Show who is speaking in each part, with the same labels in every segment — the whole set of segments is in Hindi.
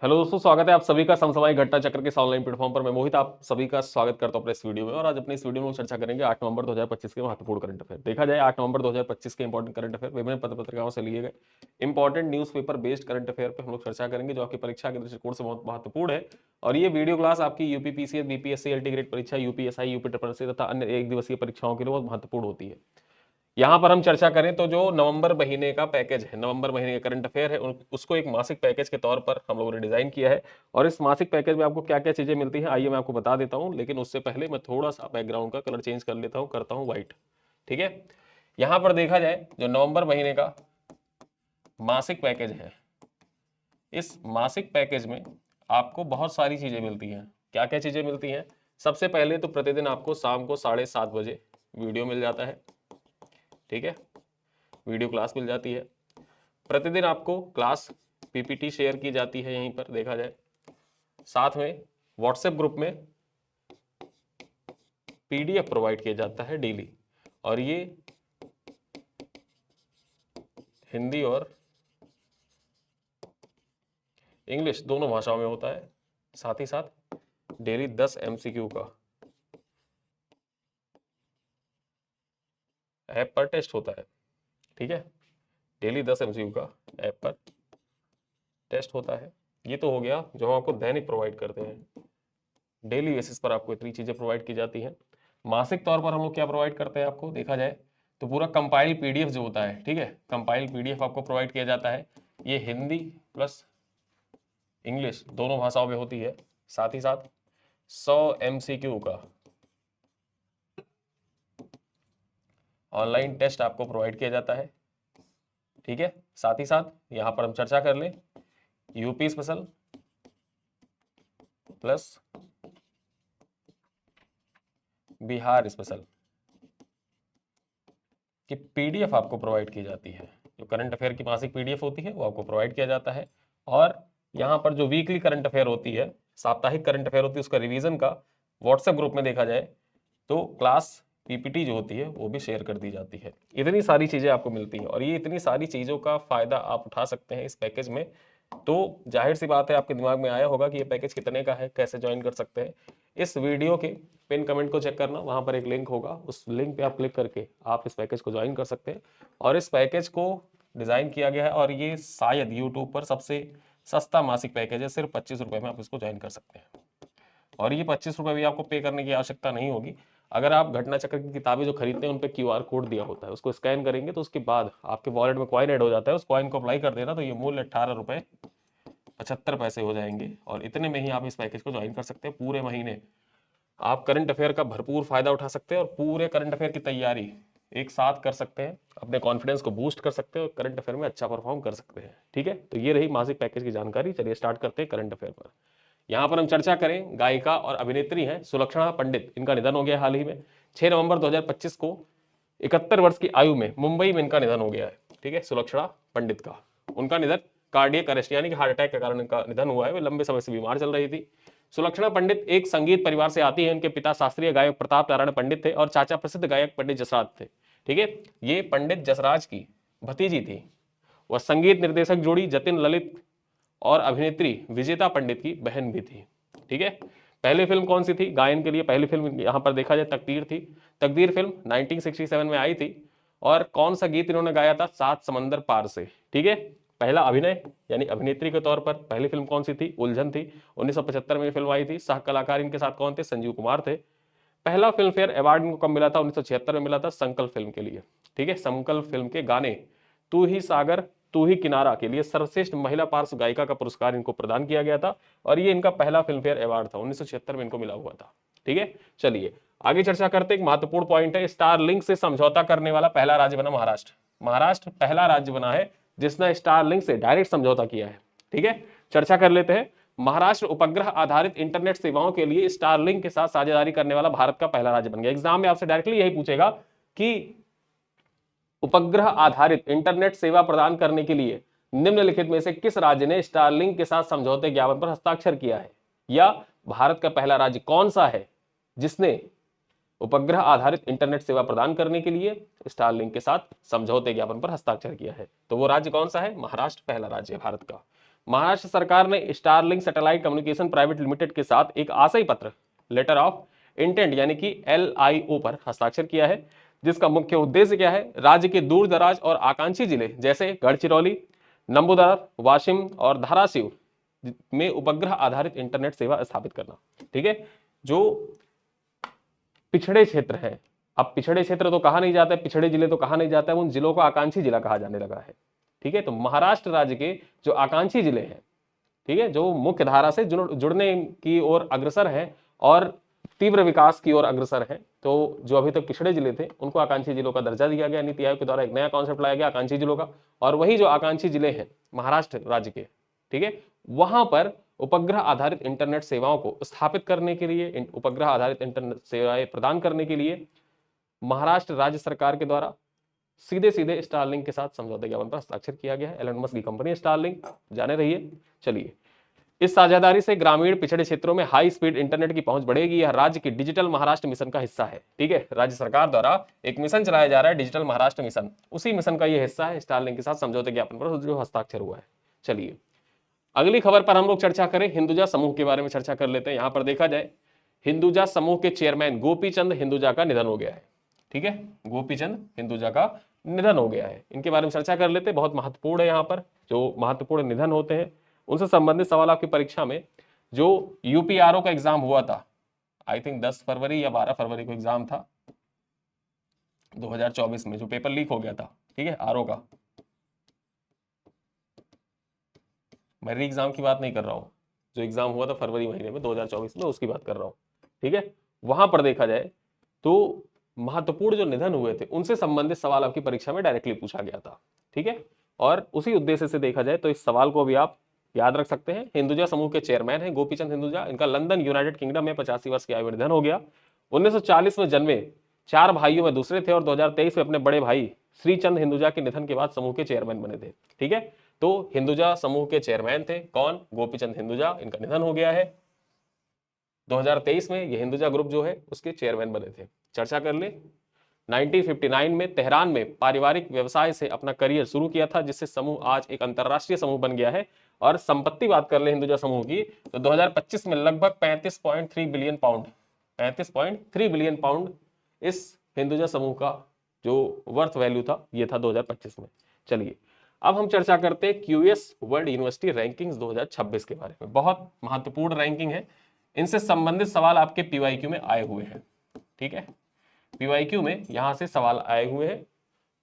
Speaker 1: हेलो दोस्तों, स्वागत है आप सभी का समसामयिक घटना चक्र के ऑनलाइन प्लेटफॉर्म पर। मैं मोहित आप सभी का स्वागत करता हूं अपने इस वीडियो में। और आज अपने इस वीडियो में चर्चा करेंगे 8 नवंबर 2025 के महत्वपूर्ण करंट अफेयर। देखा जाए 8 नवंबर 2025 के इंपॉर्टेंट करंट अफेयर विभिन्न पत्र पत्रिकाओं से लिए गए important newspaper based current affair पे हम लोग चर्चा करेंगे, जो आपकी परीक्षा के दृष्टिकोण से बहुत महत्वपूर्ण है। और ये वीडियो क्लास आपकी UP PCS, BPSC, LT grade परीक्षा, यूपीएसआई, यूपी ट्रिपल तथा अन्य एक दिवसीय परीक्षाओं के लिए बहुत महत्वपूर्ण होती है। यहाँ पर हम चर्चा करें तो जो नवंबर महीने का पैकेज है, नवंबर महीने का करंट अफेयर है, उसको एक मासिक पैकेज के तौर पर हम लोगों ने डिजाइन किया है। और इस मासिक पैकेज में आपको क्या क्या चीजें मिलती हैं, आइए मैं आपको बता देता हूँ। लेकिन उससे पहले मैं थोड़ा सा बैकग्राउंड का कलर चेंज कर लेता हूँ, करता हूँ व्हाइट। ठीक है, यहाँ पर देखा जाए जो नवंबर महीने का मासिक पैकेज है, इस मासिक पैकेज में आपको बहुत सारी चीजें मिलती हैं। क्या क्या चीजें मिलती हैं? सबसे पहले तो प्रतिदिन आपको शाम को 7:30 बजे वीडियो मिल जाता है। ठीक है, वीडियो क्लास मिल जाती है। प्रतिदिन आपको क्लास पीपीटी शेयर की जाती है, यहीं पर देखा जाए। साथ में व्हाट्सएप ग्रुप में पीडीएफ प्रोवाइड किया जाता है डेली, और ये हिंदी और इंग्लिश दोनों भाषाओं में होता है। साथ ही साथ डेली 10 एमसीक्यू का ऐप पर टेस्ट होता है। ठीक है, डेली 10 एमसीक्यू का ऐप पर टेस्ट होता है। ये तो हो गया जो हम आपको दैनिक प्रोवाइड करते हैं। डेली बेसिस पर आपको इतनी चीजें प्रोवाइड की जाती हैं। मासिक तौर पर हम लोग क्या प्रोवाइड करते हैं आपको, देखा जाए तो पूरा कंपाइल पीडीएफ जो होता है, ठीक है, कंपाइल पीडीएफ आपको प्रोवाइड किया जाता है। ये हिंदी प्लस इंग्लिश दोनों भाषाओं में होती है। साथ ही साथ 100 एमसीक्यू का ऑनलाइन टेस्ट आपको प्रोवाइड किया जाता है। ठीक है, साथ ही साथ यहां पर हम चर्चा कर लें UP special plus Bihar special की पीडीएफ आपको प्रोवाइड की जाती है। जो करंट अफेयर की मासिक पीडीएफ होती है वो आपको प्रोवाइड किया जाता है। और यहाँ पर जो वीकली करंट अफेयर होती है, साप्ताहिक करंट अफेयर होती है, उसका रिवीजन का व्हाट्सएप ग्रुप में देखा जाए तो क्लास पीपीटी जो होती है वो भी शेयर कर दी जाती है। इतनी सारी चीजें आपको मिलती हैं, और ये इतनी सारी चीजों का फायदा आप उठा सकते हैं इस पैकेज में। तो जाहिर सी बात है आपके दिमाग में आया होगा कि ये पैकेज कितने का है, कैसे ज्वाइन कर सकते हैं। इस वीडियो के पिन कमेंट को चेक करना, वहां पर एक लिंक होगा, उस लिंक पे आप क्लिक करके आप इस पैकेज को ज्वाइन कर सकते हैं। और इस पैकेज को डिजाइन किया गया है, और ये शायद यूट्यूब पर सबसे सस्ता मासिक पैकेज है। सिर्फ 25 रुपए में आप इसको ज्वाइन कर सकते हैं, और ये 25 रुपए भी आपको पे करने की आवश्यकता नहीं होगी। अगर आप घटना चक्र की किताबें जो खरीदते हैं उन पे क्यूआर कोड दिया होता है, उसको स्कैन करेंगे तो उसके बाद आपके वॉलेट में कॉइन ऐड हो जाता है। उस कॉइन को अप्लाई कर देना तो ये मूल्य 18 रुपए 75 पैसे हो जाएंगे, और इतने में ही आप इस पैकेज को ज्वाइन कर सकते हैं। पूरे महीने आप करंट अफेयर का भरपूर फायदा उठा सकते हैं, और पूरे करंट अफेयर की तैयारी एक साथ कर सकते हैं, अपने कॉन्फिडेंस को बूस्ट कर सकते हैं, और करंट अफेयर में अच्छा परफॉर्म कर सकते हैं। ठीक है, तो ये रही मासिक पैकेज की जानकारी। चलिए स्टार्ट करते हैं करंट अफेयर पर। यहाँ पर हम चर्चा करें, गायिका और अभिनेत्री हैं सुलक्षणा पंडित, इनका निधन हो गया हाल ही में। 6 नवंबर 2025 को 71 वर्ष की आयु में मुंबई में इनका निधन हो गया है। ठीक है, सुलक्षणा पंडित का उनका निधन कार्डियक अरेस्ट यानी कि हार्ट अटैक के कारण इनका निधन हुआ है। वे लंबे समय से बीमार चल रही थी। सुलक्षणा पंडित एक संगीत परिवार से आती है। इनके पिता शास्त्रीय गायक प्रताप नारायण पंडित थे, और चाचा प्रसिद्ध गायक पंडित जसराज थे। ठीक है, ये पंडित जसराज की भतीजी थी। वह संगीत निर्देशक जोड़ी जतिन ललित और अभिनेत्री विजेता पंडित की बहन भी थी। ठीक है, पहली फिल्म कौन सी थी गायन के लिए? पहली फिल्म यहां पर देखा जाए तकदीर थी। तकदीर फिल्म 1967 में आई थी। और कौन सा गीत इन्होंने गाया था? सात समंदर पार से। ठीक है, पहला अभिनय यानी अभिनेत्री के तौर पर पहली फिल्म कौन सी थी? उलझन थी। 1975 में फिल्म आई थी। सह कलाकार इनके साथ कौन थे? संजीव कुमार थे। पहला फिल्म फेयर अवार्ड इनको कब मिला था? 1976 में मिला था, संकल्प फिल्म के लिए। ठीक है, संकल्प फिल्म के गाने तू ही सागर तू ही किनारा के लिए सर्वश्रेष्ठ महिला पार्श्व गायिका का पुरस्कार इनको प्रदान किया गया था, और ये इनका पहला फिल्म फेयर अवार्ड था। 1976 में इनको मिला हुआ था। ठीक है, चलिए आगे चर्चा करते हैं। एक महत्वपूर्ण पॉइंट है, स्टारलिंक से समझौता करने वाला पहला राज्य बना महाराष्ट्र। महाराष्ट्र पहला राज्य बना है जिसने स्टारलिंक से डायरेक्ट समझौता किया है। ठीक है, चर्चा कर लेते हैं। महाराष्ट्र उपग्रह आधारित इंटरनेट सेवाओं के लिए स्टारलिंक के साथ साझेदारी करने वाला भारत का पहला राज्य बन गया। एग्जाम में आपसे डायरेक्टली यही पूछेगा कि उपग्रह आधारित इंटरनेट सेवा प्रदान करने के लिए निम्नलिखित में से किस राज्य ने स्टारलिंक के साथ समझौते ज्ञापन पर हस्ताक्षर किया है, या भारत का पहला राज्य कौन सा है जिसने उपग्रह आधारित इंटरनेट सेवा प्रदान करने के लिए स्टारलिंक के साथ समझौते ज्ञापन पर हस्ताक्षर किया है? तो वो राज्य कौन सा है? महाराष्ट्र पहला राज्य है भारत का। महाराष्ट्र सरकार ने Starlink satellite communication private limited के साथ एक आशय पत्र लेटर ऑफ इंटेंट यानी कि LIO पर हस्ताक्षर किया है, जिसका मुख्य उद्देश्य क्या है, राज्य के दूर दराज और आकांक्षी जिले जैसे गढ़चिरौली, नंबूदर, वाशिम और धाराशिव में उपग्रह आधारित इंटरनेट सेवा स्थापित करना। ठीक है, जो पिछड़े क्षेत्र हैं, अब पिछड़े क्षेत्र तो कहा नहीं जाता है, पिछड़े जिले तो कहा नहीं जाता है, उन जिलों को आकांक्षी जिला कहा जाने लगा है। ठीक है, तो महाराष्ट्र राज्य के जो आकांक्षी जिले हैं, ठीक है, जो मुख्य धारा से जुड़ने की ओर अग्रसर हैं और तीव्र विकास की ओर अग्रसर हैं, तो जो अभी तक पिछड़े जिले थे उनको आकांक्षी जिलों का दर्जा दिया गया। नीति आयोग के द्वारा एक नया कॉन्सेप्ट लाया गया आकांक्षी जिलों का, और वही जो आकांक्षी जिले हैं महाराष्ट्र राज्य के, ठीक है, वहां पर उपग्रह आधारित इंटरनेट सेवाओं को स्थापित करने के लिए, उपग्रह आधारित इंटरनेट सेवाएं प्रदान करने के लिए महाराष्ट्र राज्य सरकार के द्वारा सीधे सीधे स्टारलिंक के साथ समझौते ज्ञापन पर हस्ताक्षर किया गया है। एलन मस्क की कंपनी स्टारलिंक, जाने रहिए। चलिए, इस साझेदारी से ग्रामीण पिछड़े क्षेत्रों में हाई स्पीड इंटरनेट की पहुंच बढ़ेगी। यह राज्य की डिजिटल महाराष्ट्र मिशन का हिस्सा है। ठीक है, राज्य सरकार द्वारा एक मिशन चलाया जा रहा है, डिजिटल महाराष्ट्र मिशन, उसी मिशन का यह हिस्सा है। स्टारलिंक के साथ समझौते ज्ञापन पर जो हस्ताक्षर हुआ है। चलिए, अगली खबर पर हम लोग चर्चा करें, हिंदुजा समूह के बारे में चर्चा कर लेते हैं। यहां पर देखा जाए, हिंदुजा समूह के चेयरमैन गोपीचंद हिंदुजा का निधन हो गया है। ठीक है, गोपीचंद हिंदुजा का निधन हो गया है, इनके बारे में चर्चा कर लेते हैं। बहुत महत्वपूर्ण है, यहाँ पर जो महत्वपूर्ण निधन होते हैं उनसे संबंधित सवाल आपकी परीक्षा में, जो यूपीआरओ का एग्जाम हुआ था, आई थिंक 10 फरवरी या 12 फरवरी को एग्जाम था 2024 में, जो पेपर लीक हो गया था। ठीक है, आरओ का, मैं री एग्जाम की बात नहीं कर रहा हूँ, जो एग्जाम हुआ था फरवरी महीने में 2024 में, उसकी बात कर रहा हूँ। ठीक है, वहां पर देखा जाए तो महत्वपूर्ण जो निधन हुए थे उनसे संबंधित सवाल आपकी परीक्षा में डायरेक्टली पूछा गया था। ठीक है, और उसी उद्देश्य से देखा जाए तो इस सवाल को भी आप याद रख सकते हैं। हिंदुजा समूह के चेयरमैन हैं गोपीचंद हिंदुजा, इनका लंदन यूनाइटेड किंगडम में 85 वर्ष की आयु में निधन हो गया। 1940 में जन्मे, 4 भाइयों में दूसरे थे और 2023 में अपने बड़े भाई श्रीचंद हिंदुजा के निधन के बाद समूह के चेयरमैन बने थे। ठीक है, तो हिंदुजा समूह के चेयरमैन थे कौन, गोपीचंद हिंदुजा, इनका निधन हो गया है 2023 में। ये हिंदुजा ग्रुप जो है उसके चेयरमैन बने थे। चर्चा कर ले, 1959 में तेहरान में पारिवारिक व्यवसाय से अपना करियर शुरू किया था, जिससे समूह आज एक अंतरराष्ट्रीय समूह बन गया है। और संपत्ति बात कर ले हिंदुजा समूह की, तो 2025 में लगभग 35.3 बिलियन पाउंड, 35.3 बिलियन पाउंड इस हिंदुजा समूह का जो वर्थ वैल्यू था, ये था 2025 में। चलिए, अब हम चर्चा करते हैं क्यूएस वर्ल्ड यूनिवर्सिटी रैंकिंग्स 2026 के बारे में। बहुत महत्वपूर्ण रैंकिंग है, इनसे संबंधित सवाल आपके पीवाईक्यू में आए हुए हैं। ठीक है, पीवाईक्यू में यहां से सवाल आए हुए हैं।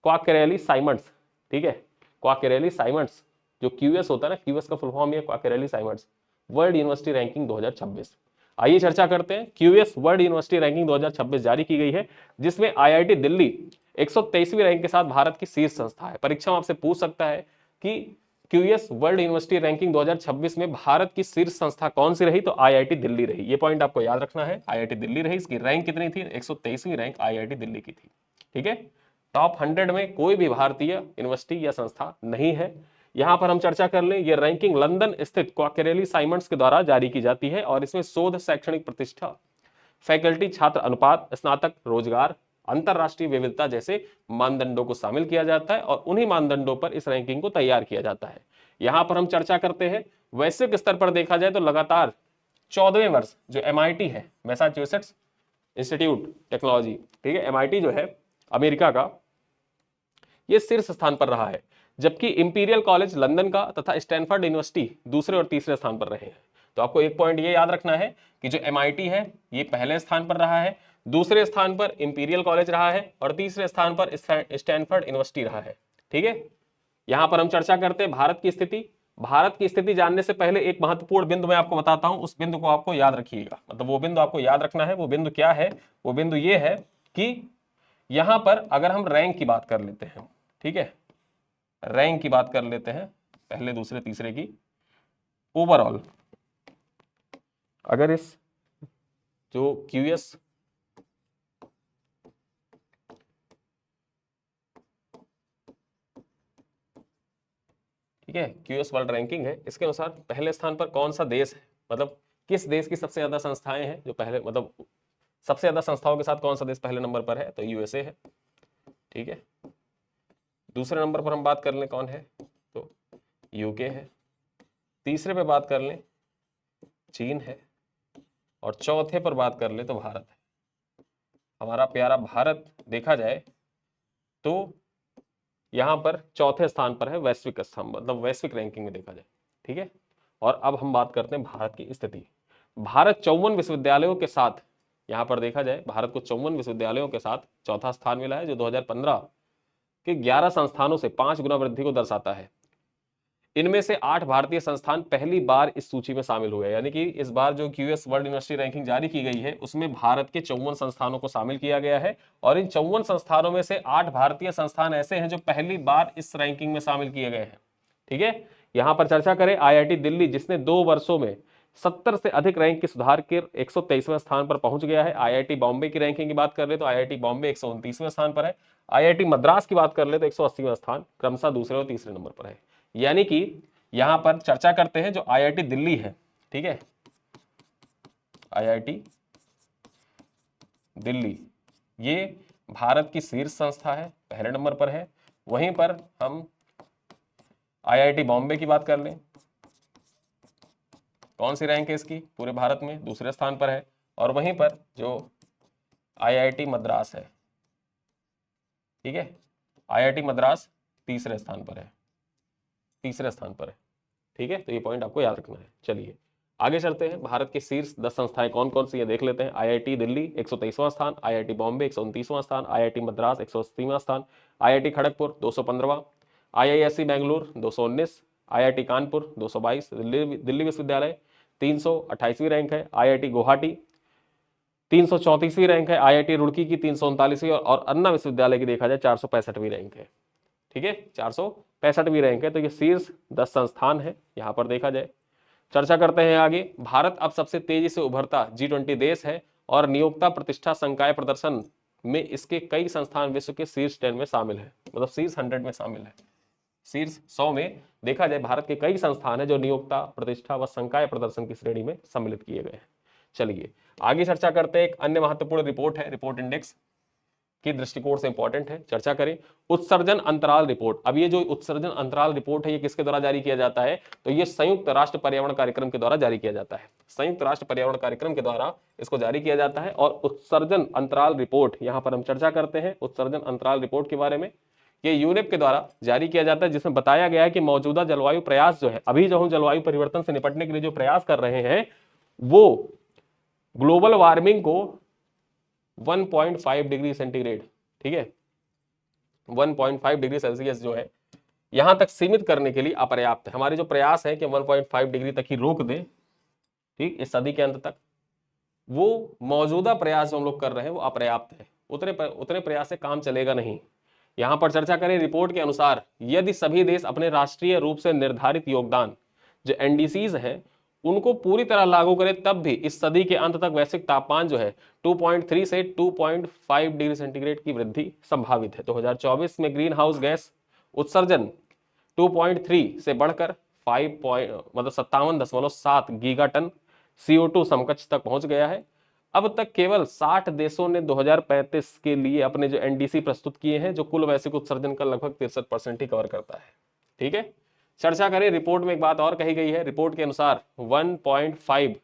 Speaker 1: क्वाकेरेली साइमंड्स, ठीक है, क्वाकेरेली साइमंड्स जो क्यूएस होता है ना, क्यूएस का फुल फॉर्म है क्वाकेरेली साइमंड्स वर्ल्ड यूनिवर्सिटी रैंकिंग 2026। आइए चर्चा करते हैं। क्यूएस वर्ल्ड यूनिवर्सिटी रैंकिंग 2026 जारी की गई है, जिसमें आईआईटी दिल्ली 123वीं रैंक के साथ भारत की शीर्ष संस्था है। परीक्षा में आपसे पूछ सकता है कि क्यूएस वर्ल्ड यूनिवर्सिटी रैंकिंग 2026 में भारत की शीर्ष संस्था कौन सी रही, तो आईआईटी दिल्ली रही। ये पॉइंट आपको याद रखना है, आईआईटी दिल्ली रही। इसकी रैंक कितनी थी, 123वीं रैंक आईआईटी दिल्ली की थी। ठीक है, टॉप 100 में कोई भी भारतीय यूनिवर्सिटी या संस्था नहीं है। यहां पर हम चर्चा कर लें, यह रैंकिंग लंदन स्थित क्वाकेरेली साइमंड्स के द्वारा जारी की जाती है और इसमें शोध, शैक्षणिक प्रतिष्ठा, फैकल्टी छात्र अनुपात, स्नातक रोजगार, अंतरराष्ट्रीय विविधता जैसे मानदंडों को शामिल किया जाता है और उन्हीं मानदंडों पर इस रैंकिंग को तैयार किया जाता है। यहां पर हम चर्चा करते हैं वैश्विक स्तर पर देखा जाए तो लगातार 14वें वर्ष जो एमआईटी है, मैसाचुसेट्स इंस्टीट्यूट टेक्नोलॉजी, ठीक है, एमआईटी जो है अमेरिका का, यह शीर्ष स्थान पर रहा है, जबकि इंपीरियल कॉलेज लंदन का तथा स्टैनफोर्ड यूनिवर्सिटी दूसरे और तीसरे स्थान पर रहे हैं। तो आपको एक पॉइंट ये याद रखना है कि जो एमआईटी है ये पहले स्थान पर रहा है, दूसरे स्थान पर इंपीरियल कॉलेज रहा है और तीसरे स्थान पर स्टैनफोर्ड यूनिवर्सिटी रहा है। ठीक है, यहां पर हम चर्चा करते हैं भारत की स्थिति। भारत की स्थिति जानने से पहले एक महत्वपूर्ण बिंदु मैं आपको बताता हूं, उस बिंदु को आपको याद रखिएगा, मतलब वो बिंदु आपको याद रखना है। वो बिंदु क्या है, वो बिंदु ये है कि यहां पर अगर हम रैंक की बात कर लेते हैं, ठीक है, रैंक की बात कर लेते हैं, पहले दूसरे तीसरे की, ओवरऑल अगर इस जो क्यूएस ठीक है, क्यूएस वर्ल्ड रैंकिंग है, इसके अनुसार पहले स्थान पर कौन सा देश है, मतलब किस देश की सबसे ज्यादा संस्थाएं हैं जो पहले, मतलब सबसे ज्यादा संस्थाओं के साथ कौन सा देश पहले नंबर पर है, तो यूएसए है। ठीक है, दूसरे नंबर पर हम बात कर लें कौन है, तो यूके है। तीसरे पे बात कर लें चीन है, और चौथे पर बात कर ले तो भारत है। हमारा प्यारा भारत देखा जाए तो यहाँ पर चौथे स्थान पर है वैश्विक स्थान, मतलब वैश्विक रैंकिंग में देखा जाए, ठीक है। और अब हम बात करते हैं भारत की स्थिति। भारत 54 विश्वविद्यालयों के साथ, यहाँ पर देखा जाए भारत को 54 विश्वविद्यालयों के साथ चौथा स्थान मिला है, जो 2015 के 11 संस्थानों से 5 गुना वृद्धि को दर्शाता है। इनमें से 8 भारतीय संस्थान पहली बार इस सूची में शामिल हुए, यानी कि इस बार जो क्यूएस वर्ल्ड यूनिवर्सिटी रैंकिंग जारी की गई है उसमें भारत के 54 संस्थानों को शामिल किया गया है। और इन 54 संस्थानों में से 8 भारतीय संस्थान ऐसे हैं जो पहली बार इस रैंकिंग में शामिल किए गए हैं, ठीक है। यहां पर चर्चा करें आईआईटी दिल्ली, जिसने 2 वर्षों में 70 से अधिक रैंक की सुधार के 123वें स्थान पर पहुंच गया है। आईआईटी बॉम्बे की रैंकिंग की बात कर ले तो आईआईटी बॉम्बे 129वें स्थान पर है। आईआईटी मद्रास की बात कर ले तो 180वां स्थान, क्रमशः दूसरे और तीसरे नंबर पर है। यानी कि यहां पर चर्चा करते हैं जो आईआईटी दिल्ली है, ठीक है, आईआईटी दिल्ली ये भारत की शीर्ष संस्था है, पहले नंबर पर है। वहीं पर हम आईआईटी बॉम्बे की बात कर लें, कौन सी रैंक है इसकी पूरे भारत में, दूसरे स्थान पर है। और वहीं पर जो आईआईटी मद्रास है, ठीक है, आईआईटी मद्रास तीसरे स्थान पर है, तीसरे स्थान पर है, ठीक है। तो ये पॉइंट आपको याद रखना है। चलिए आगे चलते हैं, भारत के शीर्ष 10 संस्थाएं कौन कौन सी है देख लेते हैं। आईआईटी दिल्ली 123वां स्थान, आईआईटी बॉम्बे 129वां स्थान, आईआईटी मद्रास 180वां स्थान, आईआईटी खड़गपुर 215वां, आईआईएससी बेंगलुरु 219, आईआईटी कानपुर 222, दिल्ली विश्वविद्यालय 328वीं रैंक है, आईआईटी गुवाहाटी 334वीं रैंक है, आईआईटी रुड़की की 339वीं, और अन्ना विश्वविद्यालय की देखा जाए 465वीं रैंक है, ठीक है, 465वीं रैंक है। तो ये शीर्ष 10 संस्थान है यहां पर देखा जाए। चर्चा करते हैं आगे। भारत अब सबसे तेजी से उभरता G20 देश है और नियोक्ता प्रतिष्ठा संकाय प्रदर्शन में इसके कई संस्थान विश्व के शीर्ष 10 में शामिल है, मतलब शीर्ष 100 में शामिल है। शीर्ष 100 में देखा जाए भारत के कई संस्थान है जो नियोक्ता प्रतिष्ठा व संकाय प्रदर्शन की श्रेणी में सम्मिलित किए गए हैं। चलिए आगे चर्चा करते हैं। एक अन्य महत्वपूर्ण रिपोर्ट है, रिपोर्ट इंडेक्स की दृष्टिकोण से इंपॉर्टेंट है, चर्चा करें उत्सर्जन अंतराल रिपोर्ट। अब ये जो उत्सर्जन अंतराल रिपोर्ट है ये किसके द्वारा जारी किया जाता है, तो ये संयुक्त राष्ट्र पर्यावरण कार्यक्रम के द्वारा जारी किया जाता है, संयुक्त राष्ट्र पर्यावरण कार्यक्रम के द्वारा इसको जारी किया जाता है। और उत्सर्जन अंतराल रिपोर्ट यहां पर हम चर्चा करते हैं उत्सर्जन अंतराल रिपोर्ट के बारे में। ये यूनेप के द्वारा जारी किया जाता है, जिसमें बताया गया है कि मौजूदा जलवायु प्रयास जो है, अभी जो हम जलवायु परिवर्तन से निपटने के लिए जो प्रयास कर रहे हैं वो ग्लोबल वार्मिंग को 1.5 डिग्री सेंटीग्रेड, ठीक है, 1.5 डिग्री सेल्सियस जो है यहां तक सीमित करने के लिए अपर्याप्त है। हमारे जो प्रयास है कि 1.5 डिग्री तक ही रोक दें, ठीक, इस सदी के अंत तक, वो मौजूदा प्रयास जो हम लोग कर रहे हैं वो अपर्याप्त है, उतने प्रयास से काम चलेगा नहीं। यहां पर चर्चा करें रिपोर्ट के अनुसार यदि सभी देश अपने राष्ट्रीय रूप से निर्धारित योगदान जो एनडीसीज हैं उनको पूरी तरह लागू करें तब भी इस सदी के अंत तक वैश्विक तापमान जो है 2.3 से 2.5 डिग्री सेंटीग्रेड की वृद्धि संभावित है। 2024 में ग्रीन हाउस गैस उत्सर्जन 2.3 से बढ़कर 57.7 गीगाटन CO2 समकक्ष तक पहुंच गया है। अब तक केवल 60 देशों ने 2035 के लिए अपने जो एनडीसी प्रस्तुत किए हैं जो कुल वैश्विक उत्सर्जन का लगभग 63% ही कवर करता है, ठीक है। चर्चा करें रिपोर्ट में एक बात और कही गई है, रिपोर्ट के अनुसार 1.5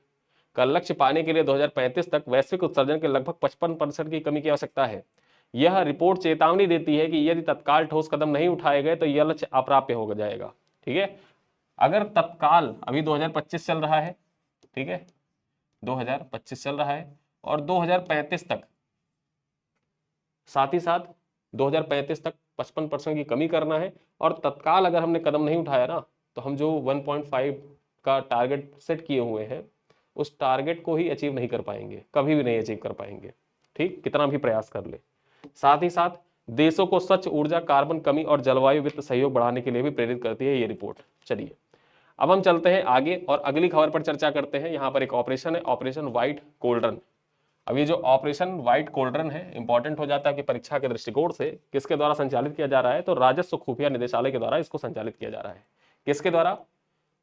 Speaker 1: का लक्ष्य पाने के लिए 2035 तक वैश्विक उत्सर्जन के लगभग 55% की कमी की आवश्यकता है। यह रिपोर्ट चेतावनी देती है कि यदि तत्काल ठोस कदम नहीं उठाए गए तो यह लक्ष्य अप्राप्य हो जाएगा, ठीक है। अगर तत्काल, अभी 2025 चल रहा है, ठीक है, 2025 चल रहा है और 2035 तक, साथ ही साथ 2035 तक 55% की कमी करना है, और तत्काल अगर हमने कदम नहीं उठाया ना तो हम जो 1.5 का टारगेट सेट किए हुए हैं उस टारगेट को ही अचीव नहीं कर पाएंगे, कभी भी नहीं अचीव कर पाएंगे, ठीक, कितना भी प्रयास कर ले। साथ ही साथ देशों को स्वच्छ ऊर्जा, कार्बन कमी और जलवायु वित्त सहयोग बढ़ाने के लिए भी प्रेरित करती है ये रिपोर्ट। चलिए अब हम चलते हैं आगे और अगली खबर पर चर्चा करते हैं। यहाँ पर एक ऑपरेशन है, ऑपरेशन व्हाइट कोल्ड्रन। अब ये जो ऑपरेशन व्हाइट कोल्ड्रन है इंपॉर्टेंट हो जाता है कि परीक्षा के दृष्टिकोण से किसके द्वारा संचालित किया जा रहा है, तो राजस्व खुफिया निदेशालय के द्वारा इसको संचालित किया जा रहा है। किसके द्वारा,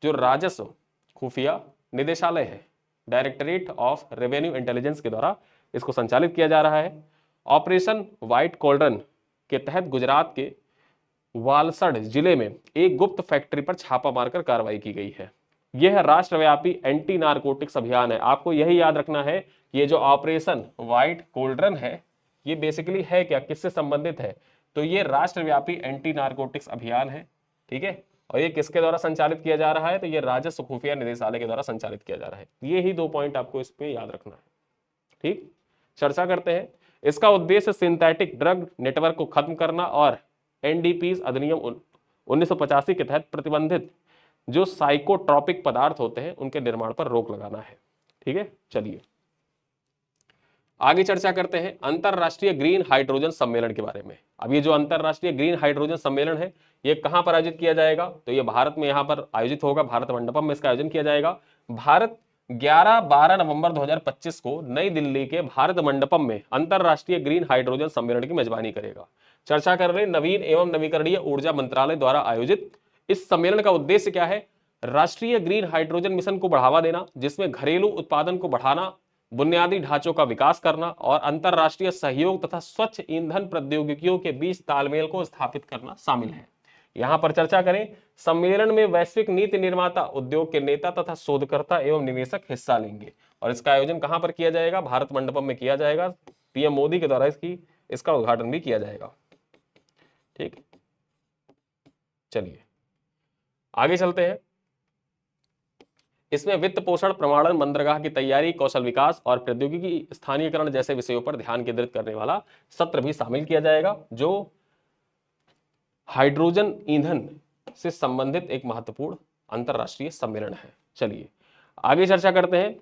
Speaker 1: जो राजस्व खुफिया निदेशालय है, डायरेक्टरेट ऑफ रेवेन्यू इंटेलिजेंस के द्वारा इसको संचालित किया जा रहा है। ऑपरेशन व्हाइट कोल्ड्रन के तहत गुजरात के वालसड जिले में एक गुप्त फैक्ट्री पर छापा मारकर कार्रवाई की गई है। यह राष्ट्रव्यापी एंटी नारकोटिक्स अभियान है। आपको यही याद रखना है कि ये जो ऑपरेशन व्हाइट कोल्ड्रन है ये बेसिकली है क्या, किससे संबंधित है, तो ये राष्ट्रव्यापी एंटी नारकोटिक्स अभियान है, ठीक है। और ये किसके द्वारा संचालित किया जा रहा है, तो ये राजस्व खुफिया निदेशालय के द्वारा संचालित किया जा रहा है। ये ही 2 पॉइंट आपको इस पे याद रखना है, ठीक। चर्चा करते हैं। इसका उद्देश्य सिंथेटिक ड्रग नेटवर्क को खत्म करना और एनडीपीज अधिनियम 1985 के तहत प्रतिबंधित जो साइकोट्रॉपिक पदार्थ होते हैं उनके निर्माण पर रोक लगाना है, ठीक है। चलिए आगे चर्चा करते हैं अंतरराष्ट्रीय ग्रीन हाइड्रोजन सम्मेलन के बारे में। अब ये जो अंतरराष्ट्रीय ग्रीन हाइड्रोजन सम्मेलन है ये कहां पर आयोजित किया जाएगा, तो ये भारत में यहां पर आयोजित होगा, भारत मंडपम में इसका आयोजन किया जाएगा। भारत 11-12 नवंबर 2025 को नई दिल्ली के भारत मंडपम में अंतरराष्ट्रीय ग्रीन हाइड्रोजन सम्मेलन की मेजबानी करेगा। चर्चा कर रहे नवीन एवं नवीकरणीय ऊर्जा मंत्रालय द्वारा आयोजित इस सम्मेलन का उद्देश्य क्या है, राष्ट्रीय ग्रीन हाइड्रोजन मिशन को बढ़ावा देना, जिसमें घरेलू उत्पादन को बढ़ाना, बुनियादी ढांचों का विकास करना और अंतरराष्ट्रीय सहयोग तथा स्वच्छ ईंधन प्रौद्योगिकियों के बीच तालमेल को स्थापित करना शामिल है। यहां पर चर्चा करें, सम्मेलन में वैश्विक नीति निर्माता, उद्योग के नेता तथा शोधकर्ता एवं निवेशक हिस्सा लेंगे। और इसका आयोजन कहां पर किया जाएगा, भारत मंडपम में किया जाएगा। पीएम मोदी के द्वारा इसका उद्घाटन भी किया जाएगा, ठीक। चलिए आगे चलते हैं। इसमें वित्त पोषण, प्रमाणन, बंदरगाह की तैयारी, कौशल विकास और प्रौद्योगिकी स्थानीयकरण जैसे विषयों पर ध्यान केंद्रित करने वाला सत्र भी शामिल किया जाएगा, जो हाइड्रोजन ईंधन से संबंधित एक महत्वपूर्ण अंतरराष्ट्रीय सम्मेलन है। चलिए आगे चर्चा करते हैं।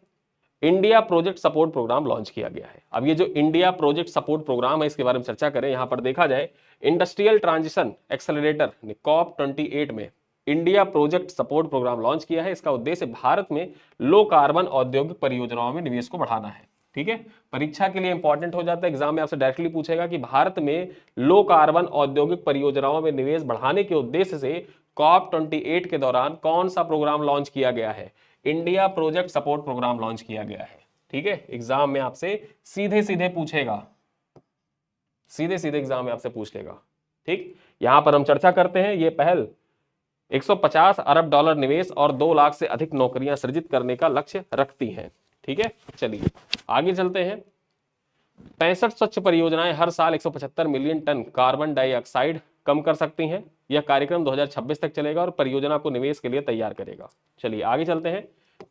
Speaker 1: India project support programme launch किया गया है। अब ये जो इंडिया प्रोजेक्ट सपोर्ट प्रोग्राम है इसके बारे में चर्चा करें। यहां पर देखा जाए इंडस्ट्रियल ट्रांजिशन एक्सेलरेटर ने COP28 में India project support programme launch किया है। इसका उद्देश्य भारत में लो कार्बन औद्योगिक परियोजनाओं में निवेश को बढ़ाना है, ठीक है। परीक्षा के लिए इंपॉर्टेंट हो जाता है, एग्जाम में आपसे डायरेक्टली पूछेगा कि भारत में लो कार्बन औद्योगिक परियोजनाओं में निवेश बढ़ाने के उद्देश्य से COP28 के दौरान कौन सा प्रोग्राम लॉन्च किया गया है, India project support programme launch किया गया है, ठीक है। एग्जाम में आपसे सीधे सीधे पूछेगा, सीधे सीधे एग्जाम में आपसे पूछ लेगा, ठीक। यहां पर हम चर्चा करते हैं। ये पहल 150 अरब डॉलर निवेश और 2 लाख से अधिक नौकरियां सृजित करने का लक्ष्य रखती हैं, ठीक है। चलिए आगे चलते हैं। 65 स्वच्छ परियोजनाएं हर साल 175 मिलियन टन कार्बन डाइऑक्साइड कम कर सकती हैं। यह कार्यक्रम 2026 तक चलेगा और परियोजना को निवेश के लिए तैयार करेगा। चलिए आगे चलते हैं।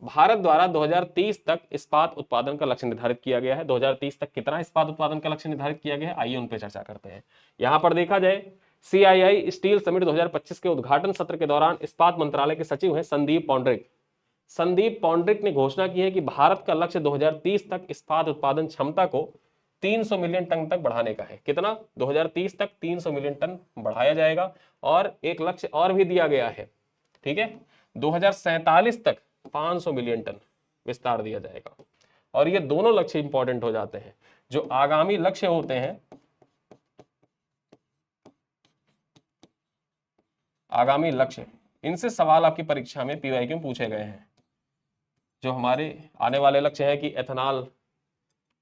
Speaker 1: भारत द्वारा 2030 तक इस्पात उत्पादन का लक्ष्य निर्धारित किया गया है। 2030 तक कितना इस्पात उत्पादन का लक्ष्य निर्धारित किया गया है, आइए उन पर चर्चा करते हैं। यहां पर देखा जाए CII स्टील समिट 2025 के उद्घाटन सत्र के दौरान इस्पात मंत्रालय के सचिव हैं संदीप पौंड्रिक ने घोषणा की है कि भारत का लक्ष्य 2030 तक इस्पात उत्पादन क्षमता को 300 मिलियन टन तक बढ़ाने का है। कितना, 2030 तक 300 मिलियन टन बढ़ाया जाएगा। और एक लक्ष्य और भी दिया गया है, ठीक है, 2047 तक 500 मिलियन टन विस्तार दिया जाएगा। और ये दोनों लक्ष्य इंपॉर्टेंट हो जाते हैं। जो आगामी लक्ष्य होते हैं, आगामी लक्ष्य, इनसे सवाल आपकी परीक्षा में PYQ में पूछे गए हैं। जो हमारे आने वाले लक्ष्य है कि एथेनॉल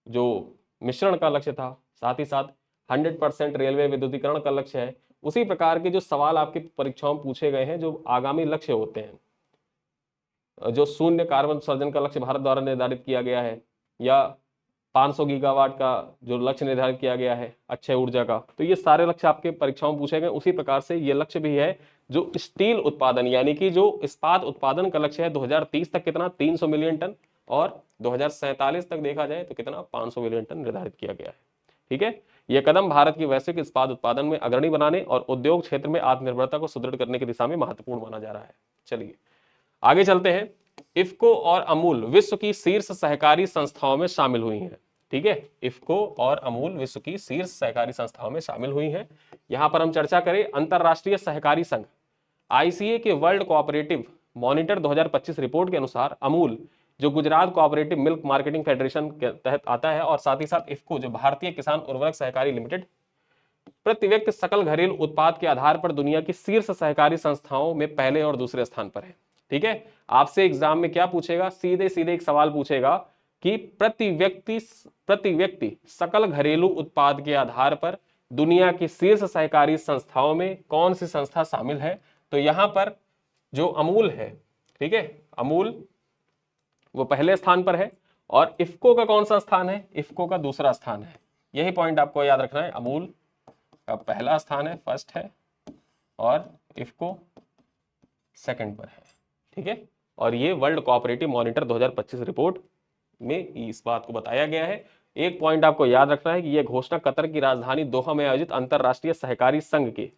Speaker 1: जो मिश्रण का लक्ष्य था, साथ ही साथ 100% रेलवे विद्युतीकरण का लक्ष्य है, उसी प्रकार के जो सवाल आपकी परीक्षाओं में पूछे गए हैं, जो आगामी लक्ष्य होते हैं। जो शून्य कार्बन उत्सर्जन का लक्ष्य भारत द्वारा निर्धारित किया गया है, या 500 गीगावाट का जो लक्ष्य निर्धारित किया गया है अक्षय ऊर्जा का, तो ये सारे लक्ष्य आपके परीक्षाओं में पूछे गए। उसी प्रकार से ये लक्ष्य भी है जो स्टील उत्पादन यानी कि जो इस्पात उत्पादन का लक्ष्य है 2030 तक कितना, 300 मिलियन टन, और 2047 तक देखा जाए तो कितना, 500 मिलियन टन निर्धारित किया गया है, ठीक है। यह कदम भारत की वैश्विक इस्पात उत्पादन में अग्रणी बनाने और उद्योग क्षेत्र में आत्मनिर्भरता को सुदृढ़ करने की दिशा में महत्वपूर्ण माना जा रहा है। चलिए आगे चलते हैं। इफ्को और अमूल विश्व की शीर्ष सहकारी संस्थाओं में शामिल हुई हैं, ठीक है। इफ्को और अमूल विश्व की शीर्ष सहकारी संस्थाओं में शामिल हुई हैं। यहां पर हम चर्चा करें अंतरराष्ट्रीय सहकारी संघ ICA के वर्ल्ड कोऑपरेटिव मॉनिटर 2025 रिपोर्ट के अनुसार अमूल जो Gujarat cooperative milk marketing federation के तहत आता है, और साथ ही साथ इफ्को जो भारतीय किसान उर्वरक सहकारी लिमिटेड, प्रति व्यक्ति सकल घरेलू उत्पाद के आधार पर दुनिया की शीर्ष सहकारी संस्थाओं में पहले और दूसरे स्थान पर है, ठीक है। आपसे एग्जाम में क्या पूछेगा, सीधे सीधे एक सवाल पूछेगा कि प्रति व्यक्ति सकल घरेलू उत्पाद के आधार पर दुनिया की शीर्ष सहकारी संस्थाओं में कौन सी संस्था शामिल है। तो यहां पर जो अमूल है, ठीक है, अमूल वो पहले स्थान पर है और इफ्को का कौन सा स्थान है, इफ्को का दूसरा स्थान है। यही पॉइंट आपको याद रखना है, अमूल का पहला स्थान है, फर्स्ट है, और इफ्को सेकंड पर है, ठीक है। और ये वर्ल्ड कोऑपरेटिव मॉनिटर 2025 रिपोर्ट में इस बात को बताया गया है। एक पॉइंट आपको याद रखना है कि यह घोषणा कतर की राजधानी दोहा में आयोजित अंतरराष्ट्रीय सहकारी संघ के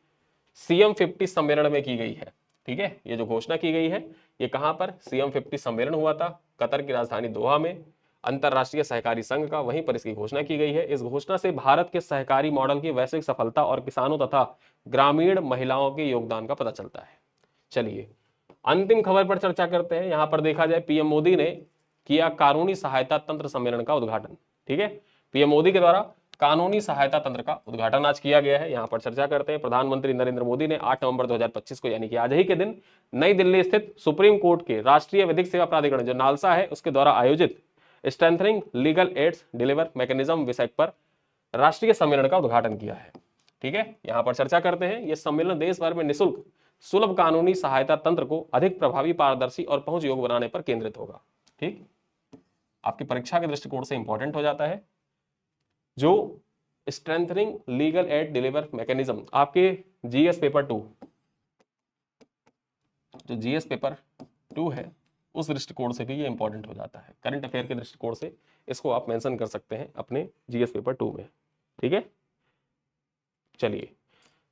Speaker 1: CM50 सम्मेलन में की गई है, ठीक है। ये जो घोषणा की गई है ये कहां पर, CM50 सम्मेलन हुआ था कतर की राजधानी दोहा में, अंतरराष्ट्रीय सहकारी संघ का, वहीं पर इसकी घोषणा की गई है। इस घोषणा से भारत के सहकारी मॉडल की वैश्विक सफलता और किसानों तथा ग्रामीण महिलाओं के योगदान का पता चलता है। चलिए अंतिम खबर पर चर्चा करते हैं। यहां पर देखा जाए पीएम मोदी ने किया कानूनी सहायता तंत्र सम्मेलन का उद्घाटन, ठीक है। पीएम मोदी के द्वारा कानूनी सहायता तंत्र का उद्घाटन आज किया गया है। यहां पर चर्चा करते हैं। प्रधानमंत्री नरेंद्र मोदी ने 8 नवंबर 2025 को यानी कि आज ही के दिन नई दिल्ली स्थित सुप्रीम कोर्ट के राष्ट्रीय विधिक सेवा प्राधिकरण जो नालसा है उसके द्वारा आयोजित strengthening legal aids deliver mechanism विषय पर राष्ट्रीय सम्मेलन का उद्घाटन किया है, ठीक है। यहां पर चर्चा करते हैं। यह सम्मेलन देश भर में निःशुल्क सुलभ कानूनी सहायता तंत्र को अधिक प्रभावी, पारदर्शी और पहुंच योग्य बनाने पर केंद्रित होगा, ठीक। आपकी परीक्षा के दृष्टिकोण से इंपॉर्टेंट हो जाता है। जो strengthening legal aid deliver mechanism आपके जीएस पेपर 2, जो जीएस पेपर 2 है उस दृष्टिकोण से भी ये इंपॉर्टेंट हो जाता है। करंट अफेयर के दृष्टिकोण से इसको आप मेंशन कर सकते हैं अपने जीएस पेपर 2 में, ठीक है। चलिए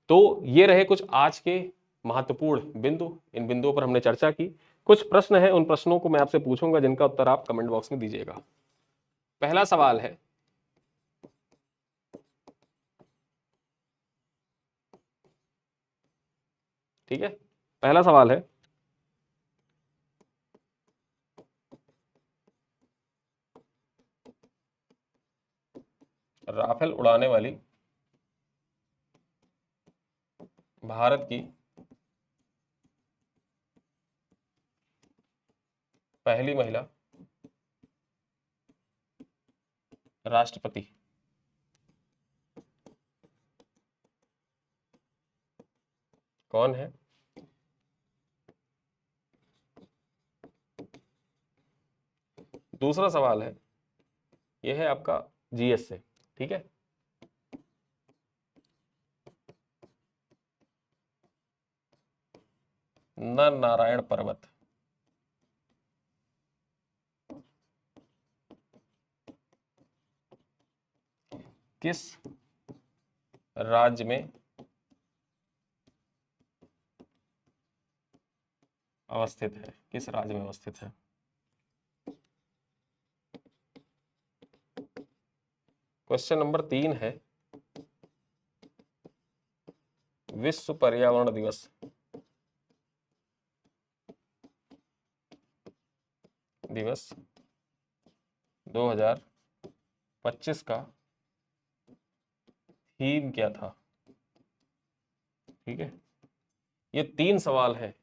Speaker 1: तो ये रहे कुछ आज के महत्वपूर्ण बिंदु। इन बिंदुओं पर हमने चर्चा की। कुछ प्रश्न है, उन प्रश्नों को मैं आपसे पूछूंगा जिनका उत्तर आप कमेंट बॉक्स में दीजिएगा। पहला सवाल है, ठीक है, पहला सवाल है राफेल उड़ाने वाली भारत की पहली महिला राष्ट्रपति कौन है? दूसरा सवाल है, यह है आपका जीएस से, ठीक है। नर नारायण पर्वत किस राज्य में अवस्थित है? किस राज्य में अवस्थित है? क्वेश्चन नंबर 3 है, विश्व पर्यावरण दिवस दिवस 2025 का थीम क्या था? ठीक है, ये 3 सवाल हैं।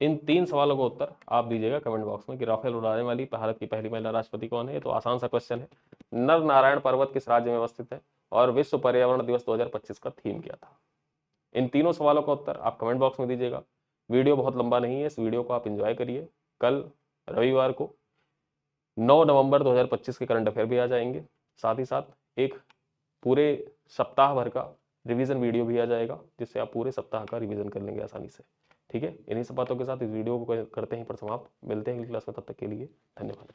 Speaker 1: इन 3 सवालों का उत्तर आप दीजिएगा कमेंट बॉक्स में कि राफेल उड़ाने वाली भारत की पहली महिला राष्ट्रपति कौन है। ये तो आसान सा क्वेश्चन है। नर नारायण पर्वत किस राज्य में अवस्थित है और विश्व पर्यावरण दिवस 2025 का थीम क्या था? इन तीनों सवालों का उत्तर आप कमेंट बॉक्स में दीजिएगा। वीडियो बहुत लंबा नहीं है, इस वीडियो को आप एंजॉय करिए। कल रविवार को 9 नवंबर 2025 के करंट अफेयर भी आ जाएंगे, साथ ही साथ एक पूरे सप्ताह भर का रिवीजन वीडियो भी आ जाएगा जिससे आप पूरे सप्ताह का रिवीजन कर लेंगे आसानी से, ठीक है। इन्हीं सब बातों के साथ इस वीडियो को करते हैं पर समाप्त। मिलते हैं अगली क्लास में, तब तक के लिए धन्यवाद।